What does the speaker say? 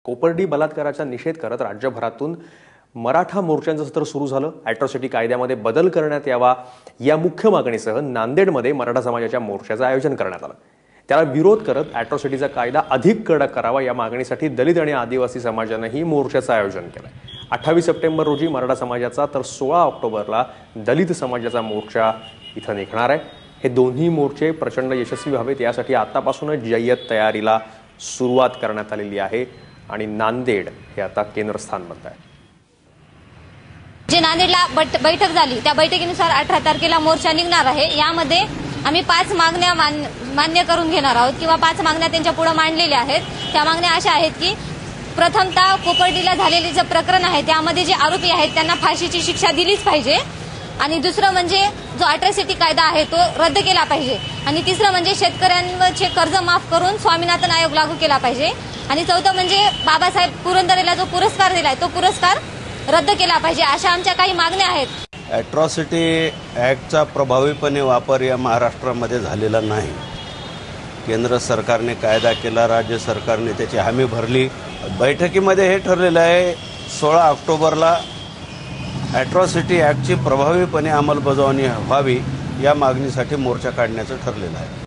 कोपर्डी बलात्काराचा निषेध करत राज्यभरातून मराठा मोर्चांचं सत्र सुरू झालं। अॅट्रॉसिटी कायद्यामध्ये बदल करण्यात यावा या मुख्य मागणीसह नांदेडमध्ये मराठा समाजाच्या मोर्चाचं आयोजन करण्यात आलं। त्याला विरोध करत अॅट्रॉसिटीचा कायदा अधिक कडक करावा या मागणीसाठी दलित आणि आदिवासी समाजानेही मोर्चाचं आयोजन केलं। 28 सप्टेंबर रोजी मराठा समाजाचा तर 16 ऑक्टोबरला दलित समाजाचा मोर्चा इथं निघणार आहे। हे दोन्ही मोर्चे प्रचंड यशस्वी व्हावेत यासाठी आतापासूनच जय्यत तयारीला सुरुवात करण्यात आलेली आहे आणि नांदेड हे आता केंद्रस्थान बनत आहे। जे नांदेडला बैठक झाली त्या बैठकीनुसार 18 तारखेला मोर्चा निघणार आहे। यामध्ये आम्ही 5 मागण्या मान्य करून घेणार आहोत किंवा 5 मागण्या त्यांच्या पुढे मांडलेल्या आहेत। त्या मागण्या अशा आहेत की प्रथमतः कोपर्डीला झालेले जे प्रकरण आहे त्यामध्ये जे आरोपी आहेत त्यांना फाशीची शिक्षा दिलीच पाहिजे आणि दुसरं म्हणजे जो अॅट्रॉसिटी कायदा आहे तो रद्द केला पाहिजे आणि तिसरं म्हणजे शेतकऱ्यांवरचे कर्ज माफ करून स्वामीनाथन आयोग लागू केला पाहिजे आणि चौथं म्हणजे बाबासाहेब पुरंदरेला जो पुरस्कार दिलाय तो पुरस्कार रद्द केला पाहिजे। अशा आमच्या काही मागण्या आहेत। अॅट्रॉसिटी ॲक्टचा प्रभावीपणे वापर या महाराष्ट्रामध्ये झालेला नाही। केंद्र सरकारने कायदा केला, राज्य सरकारने त्याची हमी भरली। बैठकीमध्ये हे ठरलेलं आहे 16 ऑक्टोबरला अॅट्रॉसिटी ॲक्टची प्रभावीपणे अंमलबजावणी व्हावी या मागणीसाठी मोर्चा काढण्याचं ठरलेलं आहे।